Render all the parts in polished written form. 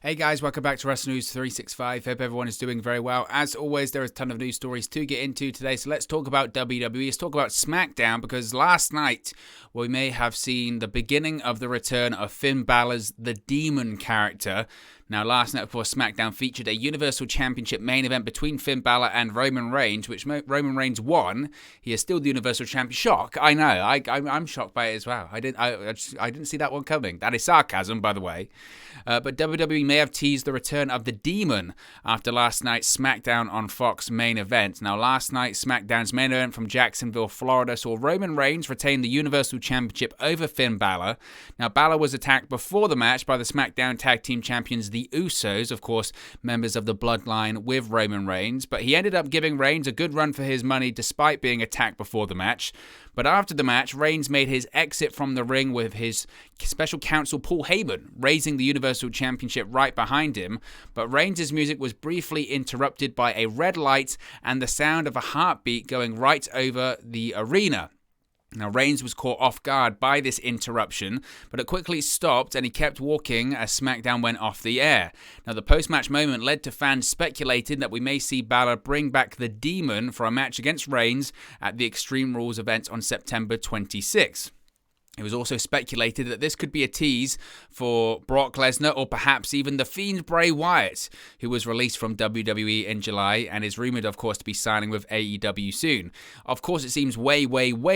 Hey guys, welcome back to Wrestling News 365. Hope everyone is doing very well. As always, there is a ton of news stories to get into today, so let's talk about WWE. Let's talk about SmackDown, because last night we may have seen the beginning of the return of Finn Balor's The Demon character. Now, last night, of course, SmackDown featured a Universal Championship main event between Finn Balor and Roman Reigns, which Roman Reigns won. He is still the Universal Champion. Shock, I know. I'm shocked by it as well. I didn't see that one coming. That is sarcasm, by the way. But WWE may have teased the return of the Demon after last night's SmackDown on Fox main event. Now, last night, SmackDown's main event from Jacksonville, Florida, saw Roman Reigns retain the Universal Championship over Finn Balor. Now, Balor was attacked before the match by the SmackDown Tag Team Champions, the Usos, of course, members of the bloodline with Roman Reigns, but he ended up giving Reigns a good run for his money despite being attacked before the match. But after the match, Reigns made his exit from the ring with his special counsel Paul Heyman raising the Universal Championship right behind him. But Reigns' music was briefly interrupted by a red light and the sound of a heartbeat going right over the arena. Now, Reigns was caught off guard by this interruption, but it quickly stopped and he kept walking as SmackDown went off the air. Now, the post-match moment led to fans speculating that we may see Balor bring back the Demon for a match against Reigns at the Extreme Rules event on September 26th. It was also speculated that this could be a tease for Brock Lesnar or perhaps even the Fiend Bray Wyatt, who was released from WWE in July and is rumored, of course, to be signing with AEW soon. Of course, it seems way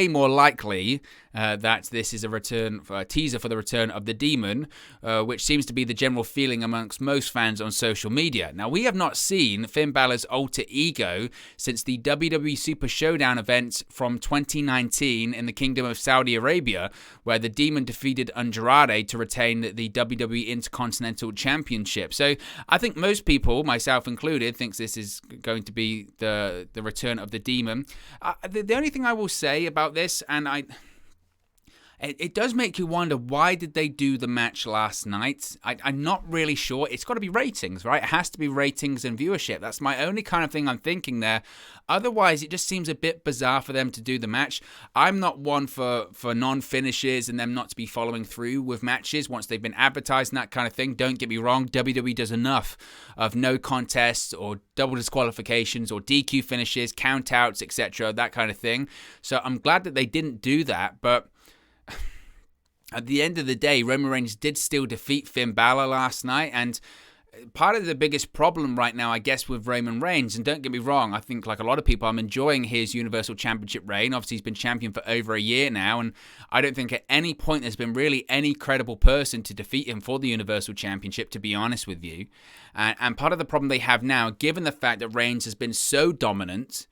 more likely that this is a teaser for the return of the Demon, which seems to be the general feeling amongst most fans on social media. Now, we have not seen Finn Balor's alter ego since the WWE Super Showdown event from 2019 in the Kingdom of Saudi Arabia, where the Demon defeated Andrade to retain the WWE Intercontinental Championship. So I think most people, myself included, thinks this is going to be the return of the Demon. The only thing I will say about this, and it does make you wonder, why did they do the match last night? I'm not really sure. It's got to be ratings, right? It has to be ratings and viewership. That's my only kind of thing I'm thinking there. Otherwise, it just seems a bit bizarre for them to do the match. I'm not one for non-finishes and them not to be following through with matches once they've been advertised and that kind of thing. Don't get me wrong. WWE does enough of no contests or double disqualifications or DQ finishes, countouts, etc., that kind of thing. So I'm glad that they didn't do that, but at the end of the day, Roman Reigns did still defeat Finn Balor last night, and part of the biggest problem right now, I guess, with Roman Reigns, and don't get me wrong, I think like a lot of people, I'm enjoying his Universal Championship reign. Obviously, he's been champion for over a year now, and I don't think at any point there's been really any credible person to defeat him for the Universal Championship, to be honest with you. And part of the problem they have now, given the fact that Reigns has been so dominant,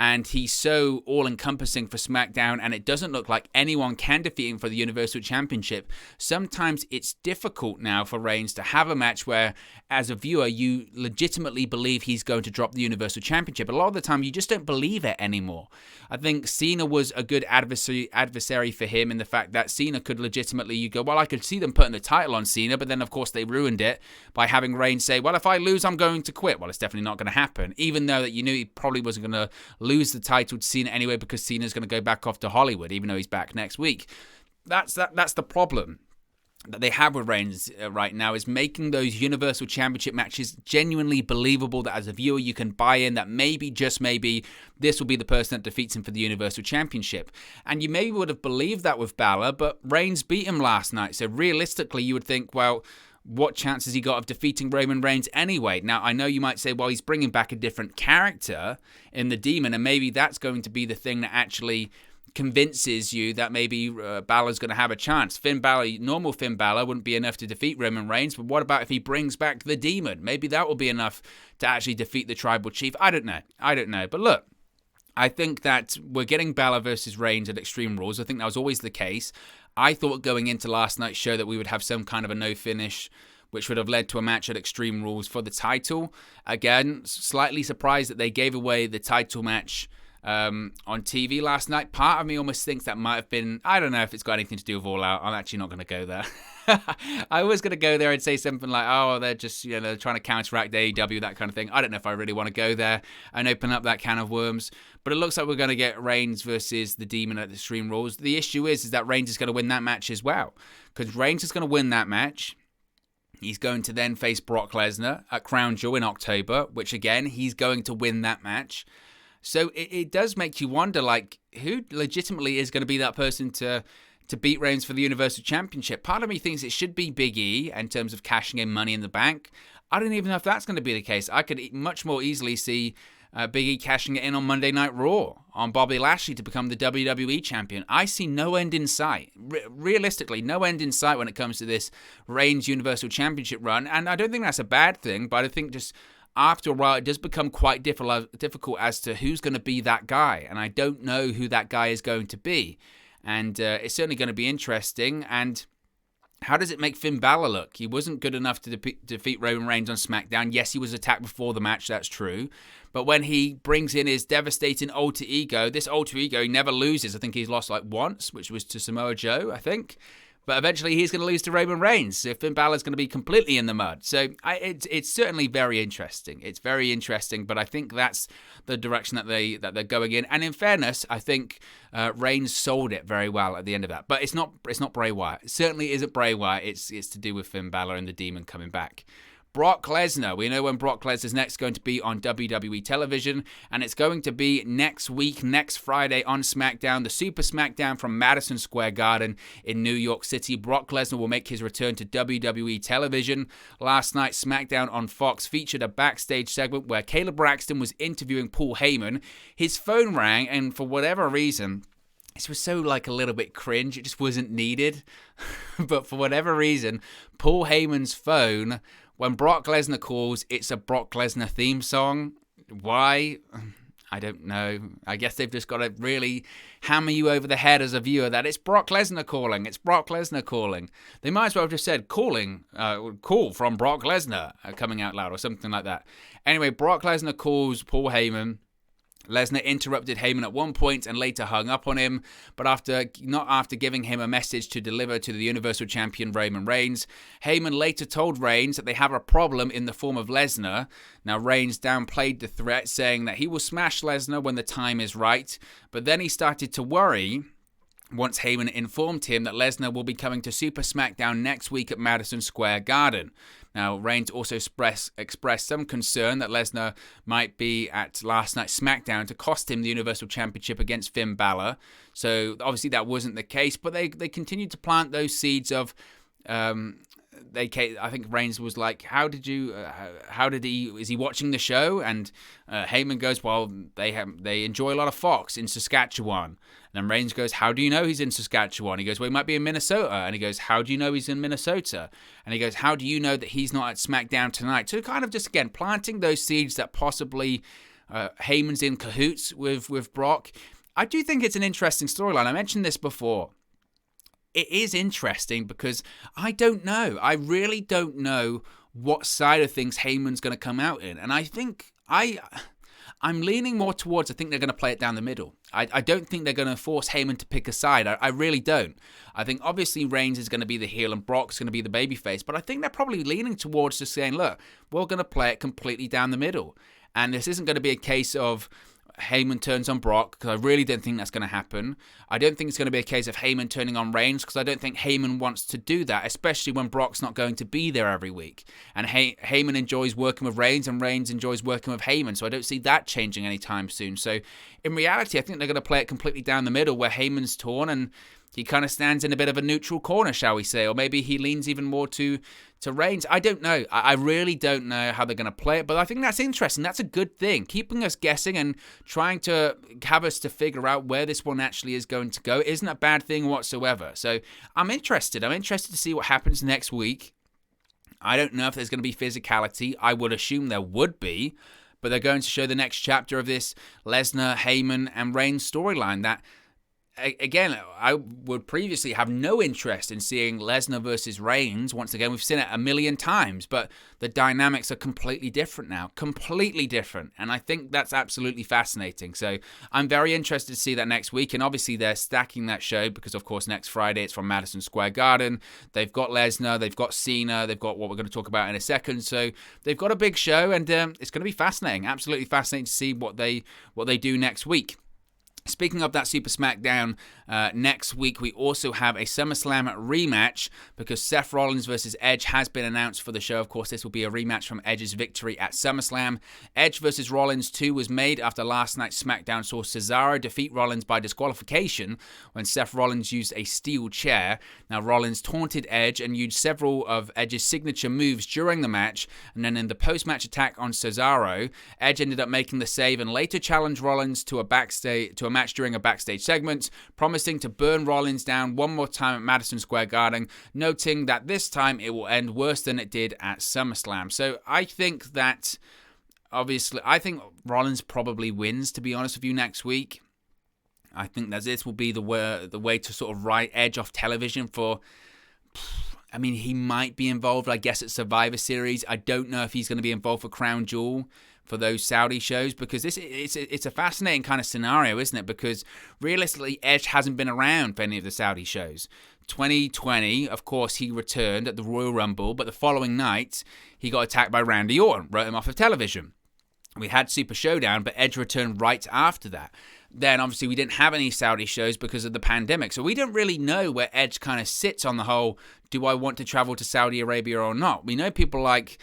and he's so all-encompassing for SmackDown, and it doesn't look like anyone can defeat him for the Universal Championship. Sometimes it's difficult now for Reigns to have a match where, as a viewer, you legitimately believe he's going to drop the Universal Championship. A lot of the time, you just don't believe it anymore. I think Cena was a good adversary for him in the fact that Cena could legitimately, you go, well, I could see them putting the title on Cena, but then, of course, they ruined it by having Reigns say, well, if I lose, I'm going to quit. Well, it's definitely not going to happen, even though that you knew he probably wasn't going to lose the title to Cena anyway, because Cena's going to go back off to Hollywood, even though he's back next week. That's the problem that they have with Reigns right now, is making those Universal Championship matches genuinely believable, that as a viewer you can buy in that maybe, just maybe, this will be the person that defeats him for the Universal Championship. And you maybe would have believed that with Balor, but Reigns beat him last night, so realistically you would think, well, what chance has he got of defeating Roman Reigns anyway? Now, I know you might say, well, he's bringing back a different character in the Demon, and maybe that's going to be the thing that actually convinces you that maybe Balor's going to have a chance. Normal Finn Balor wouldn't be enough to defeat Roman Reigns, but what about if he brings back the Demon? Maybe that will be enough to actually defeat the Tribal Chief. I don't know. But look, I think that we're getting Balor versus Reigns at Extreme Rules. I think that was always the case. I thought going into last night's show that we would have some kind of a no finish, which would have led to a match at Extreme Rules for the title. Again, slightly surprised that they gave away the title match on TV last night. Part of me almost thinks that might have been, I don't know if it's got anything to do with All Out. I'm actually not going to go there. I was going to go there and say something like, oh, they're just, they're trying to counteract AEW, that kind of thing. I don't know if I really want to go there and open up that can of worms. But it looks like we're going to get Reigns versus the Demon at the Extreme Rules. The issue is that Reigns is going to win that match as well. Because Reigns is going to win that match. He's going to then face Brock Lesnar at Crown Jewel in October, which again, he's going to win that match. So it does make you wonder, like, who legitimately is going to be that person to beat Reigns for the Universal Championship? Part of me thinks it should be Big E in terms of cashing in Money in the Bank. I don't even know if that's going to be the case. I could much more easily see Big E cashing it in on Monday Night Raw on Bobby Lashley to become the WWE champion. I see no end in sight. Realistically, no end in sight when it comes to this Reigns Universal Championship run. And I don't think that's a bad thing, but I think just after a while, it does become quite difficult as to who's going to be that guy. And I don't know who that guy is going to be. And it's certainly going to be interesting. And how does it make Finn Balor look? He wasn't good enough to defeat Roman Reigns on SmackDown. Yes, he was attacked before the match, that's true. But when he brings in his devastating alter ego, this alter ego, he never loses. I think he's lost like once, which was to Samoa Joe, I think. But eventually he's going to lose to Roman Reigns. So Finn Balor's going to be completely in the mud. So it's certainly very interesting. It's very interesting, but I think that's the direction that they're going in. And in fairness, I think Reigns sold it very well at the end of that. But it's not Bray Wyatt. It certainly isn't Bray Wyatt. It's to do with Finn Balor and the Demon coming back. Brock Lesnar. We know when Brock Lesnar's next going to be on WWE television, and it's going to be next week, next Friday on SmackDown, the Super SmackDown from Madison Square Garden in New York City. Brock Lesnar will make his return to WWE television. Last night, SmackDown on Fox featured a backstage segment where Caleb Braxton was interviewing Paul Heyman. His phone rang, and for whatever reason, this was so like a little bit cringe. It just wasn't needed. But for whatever reason, Paul Heyman's phone, when Brock Lesnar calls, it's a Brock Lesnar theme song. Why? I don't know. I guess they've just got to really hammer you over the head as a viewer that it's Brock Lesnar calling. It's Brock Lesnar calling. They might as well have just said call from Brock Lesnar coming out loud or something like that. Anyway, Brock Lesnar calls Paul Heyman. Lesnar interrupted Heyman at one point and later hung up on him, but not after giving him a message to deliver to the Universal Champion Roman Reigns. Heyman later told Reigns that they have a problem in the form of Lesnar. Now, Reigns downplayed the threat, saying that he will smash Lesnar when the time is right, but then he started to worry once Heyman informed him that Lesnar will be coming to Super SmackDown next week at Madison Square Garden. Now, Reigns also expressed some concern that Lesnar might be at last night's SmackDown to cost him the Universal Championship against Finn Balor. So, obviously, that wasn't the case, but they continued to plant those seeds of... I think Reigns was like, is he watching the show? And Heyman goes, well, they enjoy a lot of Fox in Saskatchewan. And then Reigns goes, how do you know he's in Saskatchewan? He goes, well, he might be in Minnesota. And he goes, how do you know he's in Minnesota? And he goes, how do you know that he's not at SmackDown tonight? So kind of just, again, planting those seeds that possibly Heyman's in cahoots with Brock. I do think it's an interesting storyline. I mentioned this before. It is interesting because I don't know. I really don't know what side of things Heyman's going to come out in. And I think I'm leaning more towards, I think they're going to play it down the middle. I don't think they're going to force Heyman to pick a side. I really don't. I think obviously Reigns is going to be the heel and Brock's going to be the babyface. But I think they're probably leaning towards just saying, look, we're going to play it completely down the middle. And this isn't going to be a case of Heyman turns on Brock, because I really don't think that's going to happen. I don't think it's going to be a case of Heyman turning on Reigns, because I don't think Heyman wants to do that, especially when Brock's not going to be there every week. And Heyman enjoys working with Reigns, and Reigns enjoys working with Heyman, so I don't see that changing anytime soon. So in reality, I think they're going to play it completely down the middle, where Heyman's torn, and he kind of stands in a bit of a neutral corner, shall we say, or maybe he leans even more to Reigns. I don't know. I really don't know how they're going to play it, but I think that's interesting. That's a good thing, keeping us guessing and trying to have us to figure out where this one actually is going to go isn't a bad thing whatsoever. So I'm interested. I'm interested to see what happens next week. I don't know if there's going to be physicality. I would assume there would be, but they're going to show the next chapter of this Lesnar, Heyman, and Reigns storyline that, again, I would previously have no interest in seeing Lesnar versus Reigns. Once again, we've seen it a million times, but the dynamics are completely different now. Completely different. And I think that's absolutely fascinating. So I'm very interested to see that next week. And obviously they're stacking that show because, of course, next Friday it's from Madison Square Garden. They've got Lesnar, they've got Cena, they've got what we're going to talk about in a second. So they've got a big show, and it's going to be fascinating. Absolutely fascinating to see what they do next week. Speaking of that Super SmackDown, next week we also have a SummerSlam rematch because Seth Rollins versus Edge has been announced for the show. Of course, this will be a rematch from Edge's victory at SummerSlam. Edge versus Rollins 2 was made after last night's SmackDown saw Cesaro defeat Rollins by disqualification when Seth Rollins used a steel chair. Now, Rollins taunted Edge and used several of Edge's signature moves during the match, and then in the post-match attack on Cesaro, Edge ended up making the save and later challenged Rollins to a match during a backstage segment, promising to burn Rollins down one more time at Madison Square Garden, noting that this time it will end worse than it did at SummerSlam. So I think that, obviously, I think Rollins probably wins, to be honest with you, next week. I think that this will be the way to sort of write Edge off television for... I mean, he might be involved, I guess, at Survivor Series. I don't know if he's going to be involved for Crown Jewel for those Saudi shows, because it's a fascinating kind of scenario, isn't it? Because realistically, Edge hasn't been around for any of the Saudi shows. 2020, of course, he returned at the Royal Rumble, but the following night, he got attacked by Randy Orton, wrote him off of television. We had Super Showdown, but Edge returned right after that. Then, obviously, we didn't have any Saudi shows because of the pandemic. So we don't really know where Edge kind of sits on the whole, do I want to travel to Saudi Arabia or not? We know people like,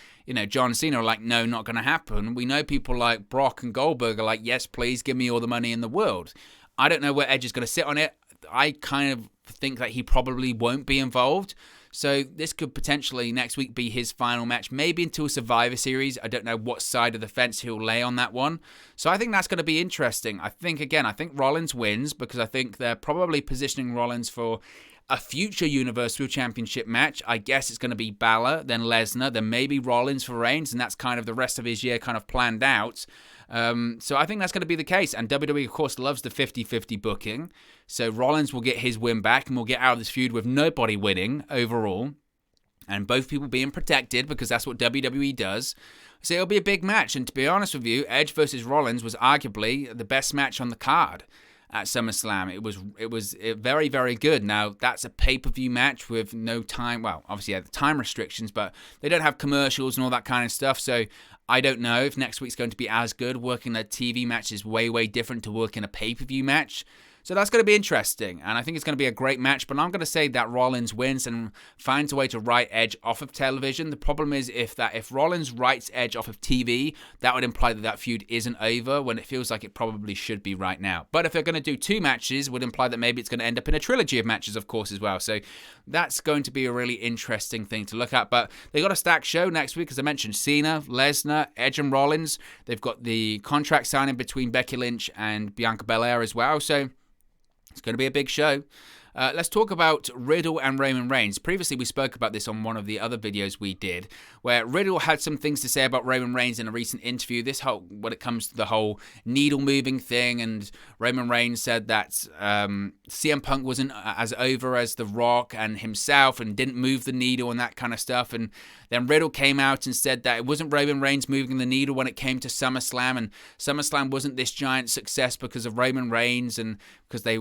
John Cena are like, no, not going to happen. We know people like Brock and Goldberg are like, yes, please, give me all the money in the world. I don't know where Edge is going to sit on it. I kind of think that he probably won't be involved. So this could potentially next week be his final match, maybe into a Survivor Series. I don't know what side of the fence he'll lay on that one. So I think that's going to be interesting. I think Rollins wins because I think they're probably positioning Rollins for a future Universal Championship match. I guess it's going to be Balor, then Lesnar, then maybe Rollins for Reigns, and that's kind of the rest of his year kind of planned out. So I think that's going to be the case. And WWE, of course, loves the 50-50 booking. So Rollins will get his win back and we'll get out of this feud with nobody winning overall. And both people being protected because that's what WWE does. So it'll be a big match. And to be honest with you, Edge versus Rollins was arguably the best match on the card at SummerSlam. It was very, very good. Now, that's a pay-per-view match with no time. Well, obviously, the time restrictions, but they don't have commercials and all that kind of stuff. So I don't know if next week's going to be as good. Working a TV match is way, way different to working a pay-per-view match. So that's going to be interesting, and I think it's going to be a great match, but I'm going to say that Rollins wins and finds a way to write Edge off of television. The problem is if Rollins writes Edge off of TV, that would imply that feud isn't over when it feels like it probably should be right now. But if they're going to do two matches, it would imply that maybe it's going to end up in a trilogy of matches, of course, as well. So that's going to be a really interesting thing to look at. But they got a stacked show next week, as I mentioned, Cena, Lesnar, Edge and Rollins. They've got the contract signing between Becky Lynch and Bianca Belair as well. So it's going to be a big show. Let's talk about Riddle and Roman Reigns. Previously, we spoke about this on one of the other videos we did, where Riddle had some things to say about Roman Reigns in a recent interview. When it comes to the whole needle moving thing, and Roman Reigns said that CM Punk wasn't as over as The Rock and himself, and didn't move the needle and that kind of stuff. And then Riddle came out and said that it wasn't Roman Reigns moving the needle when it came to SummerSlam, and SummerSlam wasn't this giant success because of Roman Reigns, and because they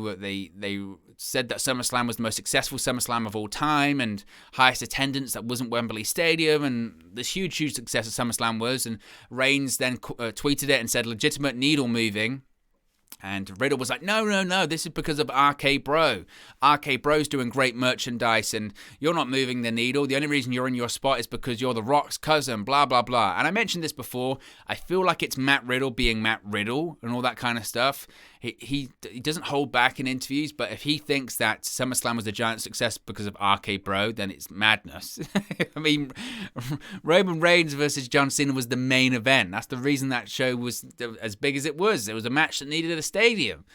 said that SummerSlam was the most successful SummerSlam of all time and highest attendance that wasn't Wembley Stadium, and this huge success of SummerSlam was. And Reigns then tweeted it and said legitimate needle moving. And Riddle was like, no, this is because of RK Bro. RK Bro's doing great merchandise and you're not moving the needle. The only reason you're in your spot is because you're The Rock's cousin, blah, blah, blah. And I mentioned this before. I feel like it's Matt Riddle being Matt Riddle and all that kind of stuff. He doesn't hold back in interviews, but if he thinks that SummerSlam was a giant success because of RK Bro, then it's madness. I mean, Roman Reigns versus John Cena was the main event. That's the reason that show was as big as it was. It was a match that needed a stadium.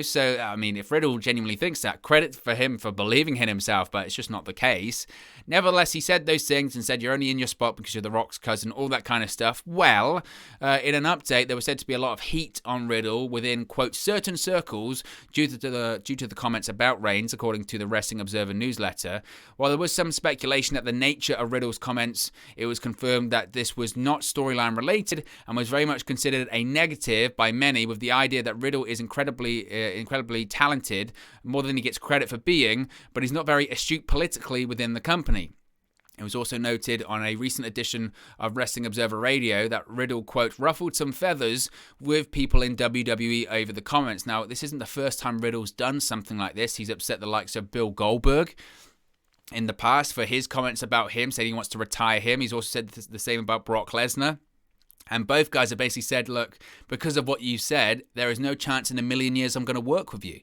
So, I mean, if Riddle genuinely thinks that, credit for him for believing in himself, but it's just not the case. Nevertheless, he said those things and said you're only in your spot because you're The Rock's cousin, all that kind of stuff. Well, in an update, there was said to be a lot of heat on Riddle within, quote, certain circles due to the comments about Reigns, according to the Wrestling Observer newsletter. While there was some speculation that the nature of Riddle's comments, it was confirmed that this was not storyline related and was very much considered a negative by many, with the idea that Riddle is incredibly talented, more than he gets credit for being, but he's not very astute politically within the company. It was also noted on a recent edition of Wrestling Observer Radio that Riddle, quote, ruffled some feathers with people in WWE over the comments. Now, this isn't the first time Riddle's done something like this. He's upset the likes of Bill Goldberg in the past for his comments about him, saying he wants to retire him. He's also said the same about Brock Lesnar. And both guys have basically said, look, because of what you said, there is no chance in a million years I'm going to work with you.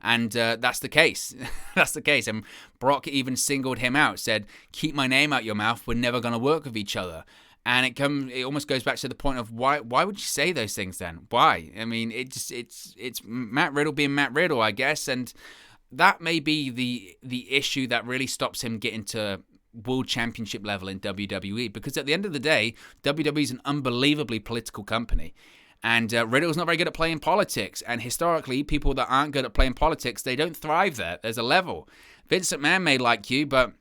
And that's the case. That's the case. And Brock even singled him out, said, keep my name out your mouth. We're never going to work with each other. And it almost goes back to the point of why would you say those things then? Why? I mean, it's Matt Riddle being Matt Riddle, I guess. And that may be the issue that really stops him getting to world championship level in WWE. Because at the end of the day, WWE is an unbelievably political company. And Riddle's not very good at playing politics. And historically, people that aren't good at playing politics, they don't thrive there. There's a level. Vince McMahon may like you, but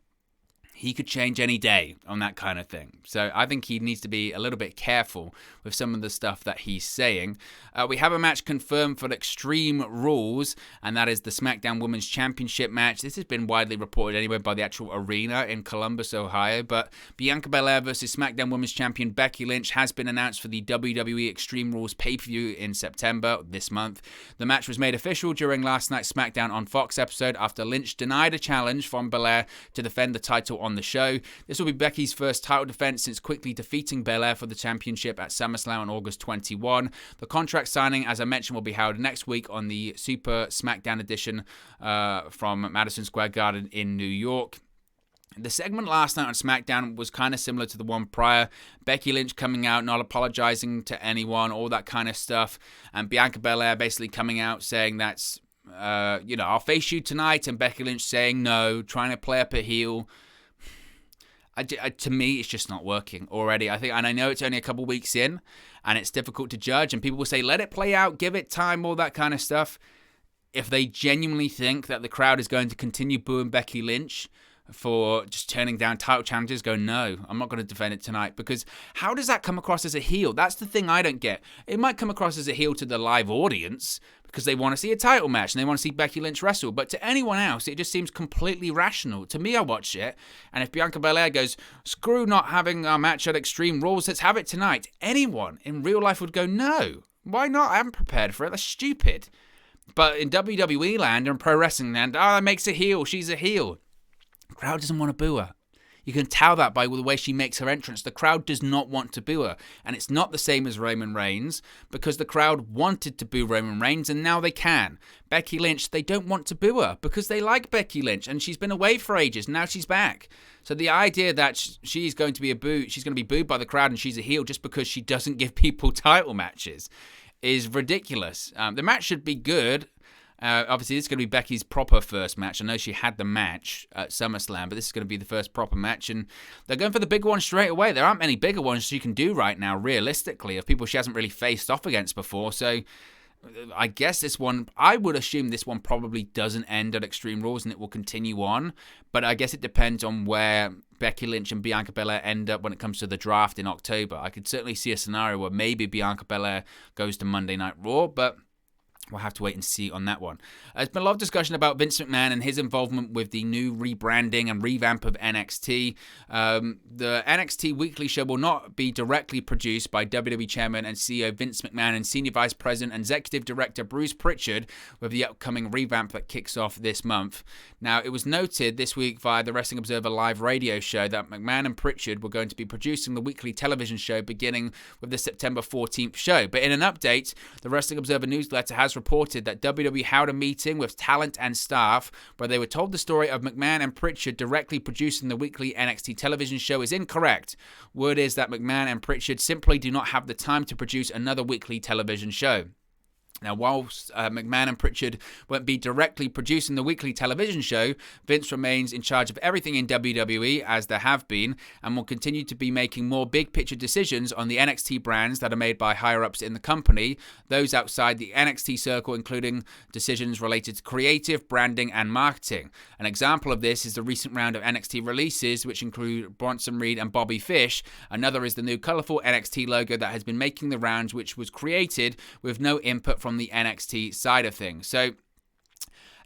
he could change any day on that kind of thing. So I think he needs to be a little bit careful with some of the stuff that he's saying. We have a match confirmed for Extreme Rules, and that is the SmackDown Women's Championship match. This has been widely reported anyway by the actual arena in Columbus, Ohio. But Bianca Belair versus SmackDown Women's Champion Becky Lynch has been announced for the WWE Extreme Rules pay-per-view in September this month. The match was made official during last night's SmackDown on Fox episode after Lynch denied a challenge from Belair to defend the title on the show. This will be Becky's first title defense since quickly defeating Belair for the championship at SummerSlam on August 21. The contract signing, as I mentioned, will be held next week on the Super SmackDown edition from Madison Square Garden in New York. The segment last night on SmackDown was kind of similar to the one prior. Becky Lynch coming out, not apologizing to anyone, all that kind of stuff. And Bianca Belair basically coming out saying that's, I'll face you tonight. And Becky Lynch saying no, trying to play up a heel. To me, it's just not working already. And I know it's only a couple weeks in, and it's difficult to judge. And people will say, let it play out, give it time, all that kind of stuff. If they genuinely think that the crowd is going to continue booing Becky Lynch for just turning down title challenges, go, no, I'm not going to defend it tonight. Because how does that come across as a heel? That's the thing I don't get. It might come across as a heel to the live audience because they want to see a title match and they want to see Becky Lynch wrestle. But to anyone else, it just seems completely rational. To me, I watch it, and if Bianca Belair goes, screw not having a match at Extreme Rules, let's have it tonight, anyone in real life would go, no, why not? I'm prepared for it. That's stupid. But in WWE land and pro wrestling land, that makes a heel. She's a heel. The crowd doesn't want to boo her. You can tell that by the way she makes her entrance. The crowd does not want to boo her. And it's not the same as Roman Reigns because the crowd wanted to boo Roman Reigns and now they can. Becky Lynch, they don't want to boo her because they like Becky Lynch and she's been away for ages. Now she's back. So the idea that she's going to be booed by the crowd and she's a heel just because she doesn't give people title matches is ridiculous. The match should be good. Obviously, this is going to be Becky's proper first match. I know she had the match at SummerSlam, but this is going to be the first proper match. And they're going for the big one straight away. There aren't many bigger ones she can do right now, realistically, of people she hasn't really faced off against before. So I guess I would assume this one probably doesn't end at Extreme Rules and it will continue on. But I guess it depends on where Becky Lynch and Bianca Belair end up when it comes to the draft in October. I could certainly see a scenario where maybe Bianca Belair goes to Monday Night Raw, but we'll have to wait and see on that one. There's been a lot of discussion about Vince McMahon and his involvement with the new rebranding and revamp of NXT. The NXT Weekly Show will not be directly produced by WWE Chairman and CEO Vince McMahon and Senior Vice President and Executive Director Bruce Pritchard with the upcoming revamp that kicks off this month. Now, it was noted this week via the Wrestling Observer live radio show that McMahon and Pritchard were going to be producing the weekly television show beginning with the September 14th show. But in an update, the Wrestling Observer newsletter has reported that WWE held a meeting with talent and staff where they were told the story of McMahon and Pritchard directly producing the weekly NXT television show is incorrect. Word is that McMahon and Pritchard simply do not have the time to produce another weekly television show. Now, whilst McMahon and Pritchard won't be directly producing the weekly television show, Vince remains in charge of everything in WWE, as there have been, and will continue to be making more big-picture decisions on the NXT brands that are made by higher-ups in the company, those outside the NXT circle, including decisions related to creative, branding, and marketing. An example of this is the recent round of NXT releases, which include Bronson Reed and Bobby Fish. Another is the new colourful NXT logo that has been making the rounds, which was created with no input from the NXT side of things. So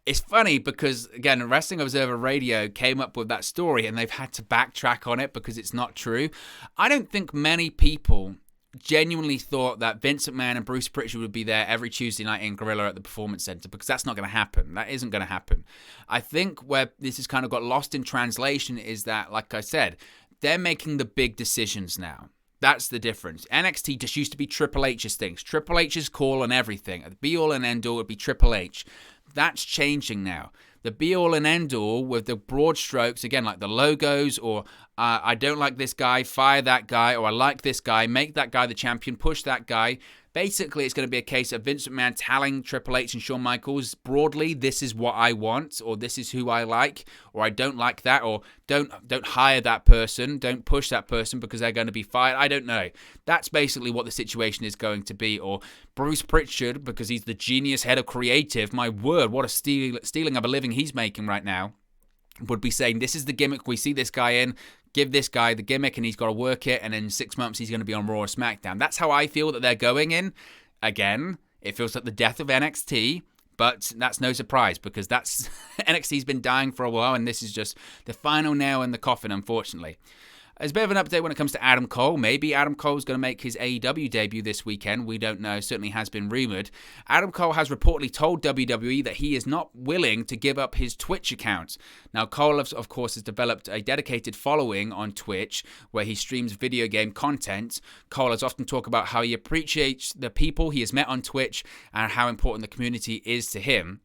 It's funny because, again, Wrestling Observer Radio came up with that story and they've had to backtrack on it because it's not true. I don't think many people genuinely thought that Vince McMahon and Bruce Pritchard would be there every Tuesday night in Gorilla at the Performance Center, because that's not going to happen. That isn't going to happen. I think where this has kind of got lost in translation is that, like I said, they're making the big decisions now. That's the difference. NXT just used to be Triple H's things. Triple H's call on everything. The be-all and end-all would be Triple H. That's changing now. The be-all and end-all with the broad strokes, again, like the logos, or I don't like this guy, fire that guy, or I like this guy, make that guy the champion, push that guy. Basically, it's going to be a case of Vince McMahon telling Triple H and Shawn Michaels broadly, this is what I want, or this is who I like, or I don't like that, or don't hire that person, don't push that person because they're going to be fired. I don't know. That's basically what the situation is going to be. Or Bruce Pritchard, because he's the genius head of creative, my word, what a stealing of a living he's making right now, would be saying, this is the gimmick we see this guy in, give this guy the gimmick and he's got to work it, and in 6 months he's going to be on Raw or SmackDown. That's how I feel that they're going in. Again, it feels like the death of NXT, but that's no surprise because that's NXT's been dying for a while, and this is just the final nail in the coffin, unfortunately. There's a bit of an update when it comes to Adam Cole. Maybe Adam Cole's going to make his AEW debut this weekend. We don't know. Certainly has been rumored. Adam Cole has reportedly told WWE that he is not willing to give up his Twitch account. Now, Cole, of course, has developed a dedicated following on Twitch where he streams video game content. Cole has often talked about how he appreciates the people he has met on Twitch and how important the community is to him.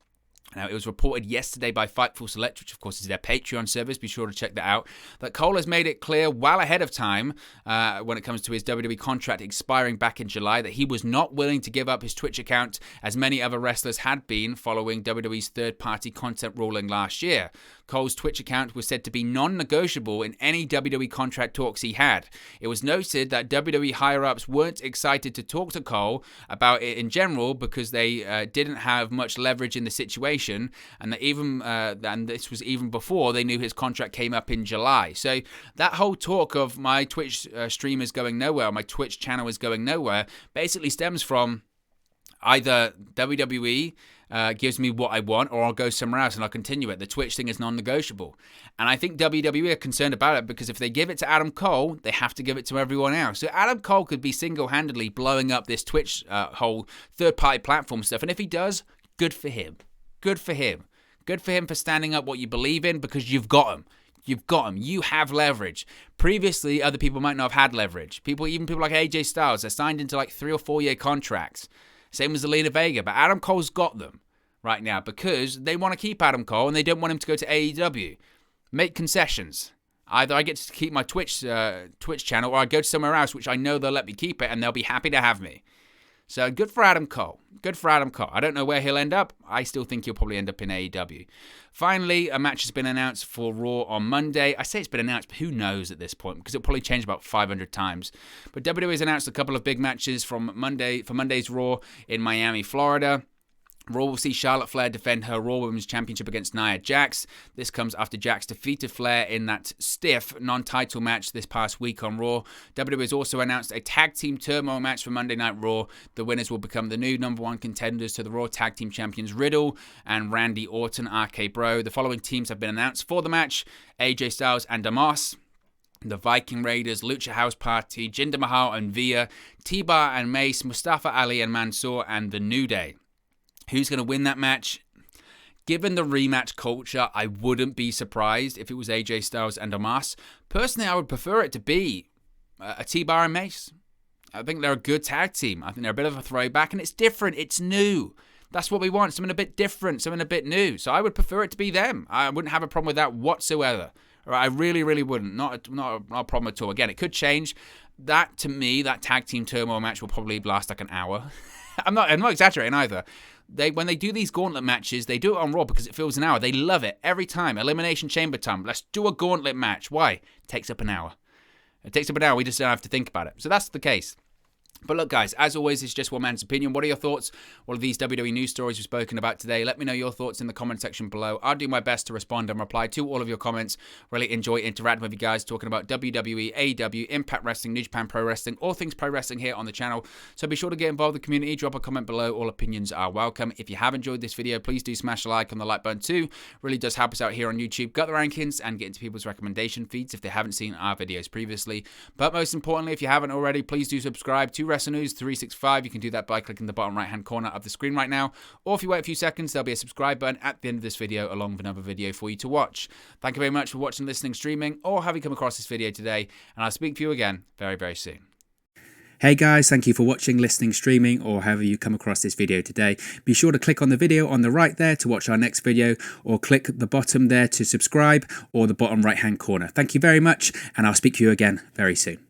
Now, it was reported yesterday by Fightful Select, which of course is their Patreon service, be sure to check that out, that Cole has made it clear well ahead of time when it comes to his WWE contract expiring back in July that he was not willing to give up his Twitch account as many other wrestlers had been following WWE's third-party content ruling last year. Cole's Twitch account was said to be non-negotiable in any WWE contract talks he had. It was noted that WWE higher-ups weren't excited to talk to Cole about it in general because they didn't have much leverage in the situation, and that and this was even before they knew his contract came up in July. So that whole talk of my Twitch stream is going nowhere, my Twitch channel is going nowhere, basically stems from either WWE gives me what I want, or I'll go somewhere else and I'll continue it. The Twitch thing is non-negotiable. And I think WWE are concerned about it because if they give it to Adam Cole, they have to give it to everyone else. So Adam Cole could be single-handedly blowing up this Twitch whole third-party platform stuff. And if he does, good for him. Good for him. Good for him for standing up what you believe in, because you've got him. You've got him. You have leverage. Previously, other people might not have had leverage. Even people like AJ Styles, they're signed into like 3 or 4 year contracts. Same as Zelina Vega. But Adam Cole's got them right now because they want to keep Adam Cole and they don't want him to go to AEW. Make concessions. Either I get to keep my Twitch channel, or I go to somewhere else, which I know they'll let me keep it and they'll be happy to have me. So good for Adam Cole. Good for Adam Cole. I don't know where he'll end up. I still think he'll probably end up in AEW. Finally, a match has been announced for Raw on Monday. I say it's been announced, but who knows at this point, because it'll probably change about 500 times. But WWE has announced a couple of big matches for Monday's Raw in Miami, Florida. Raw will see Charlotte Flair defend her Raw Women's Championship against Nia Jax. This comes after Jax defeated Flair in that stiff non-title match this past week on Raw. WWE has also announced a tag team turmoil match for Monday Night Raw. The winners will become the new number one contenders to the Raw Tag Team Champions Riddle and Randy Orton, RK Bro. The following teams have been announced for the match: AJ Styles and Omos, the Viking Raiders, Lucha House Party, Jinder Mahal and Via, T-Bar and Mace, Mustafa Ali and Mansoor, and The New Day. Who's going to win that match? Given the rematch culture, I wouldn't be surprised if it was AJ Styles and Omos. Personally, I would prefer it to be a T-Bar and Mace. I think they're a good tag team. I think they're a bit of a throwback, and it's different. It's new. That's what we want. Something a bit different, something a bit new. So I would prefer it to be them. I wouldn't have a problem with that whatsoever. I really, really wouldn't. Not a problem at all. Again, it could change. That, to me, that tag team turmoil match will probably last like an hour. I'm not exaggerating either. When they do these gauntlet matches, they do it on Raw because it fills an hour. They love it every time. Elimination Chamber time. Let's do a gauntlet match. Why? It takes up an hour. It takes up an hour. We just don't have to think about it. So that's the case. But look, guys, as always, it's just one man's opinion. What are your thoughts? All of these WWE news stories we've spoken about today. Let me know your thoughts in the comment section below. I'll do my best to respond and reply to all of your comments. Really enjoy interacting with you guys, talking about WWE, AEW, Impact Wrestling, New Japan Pro Wrestling, all things pro wrestling here on the channel. So be sure to get involved with the community. Drop a comment below. All opinions are welcome. If you have enjoyed this video, please do smash a like on the like button too. Really does help us out here on YouTube. Got the rankings and get into people's recommendation feeds if they haven't seen our videos previously. But most importantly, if you haven't already, please do subscribe to Wrestle News 365. You can do that by clicking the bottom right hand corner of the screen right now, or if you wait a few seconds, there'll be a subscribe button at the end of this video along with another video for you to watch. Thank you very much for watching, listening, streaming, or having come across this video today, and I'll speak to you again very, very soon. Hey guys, thank you for watching, listening, streaming, or however you come across this video today. Be sure to click on the video on the right there to watch our next video, or click the bottom there to subscribe, or the bottom right hand corner. Thank you very much, and I'll speak to you again very soon.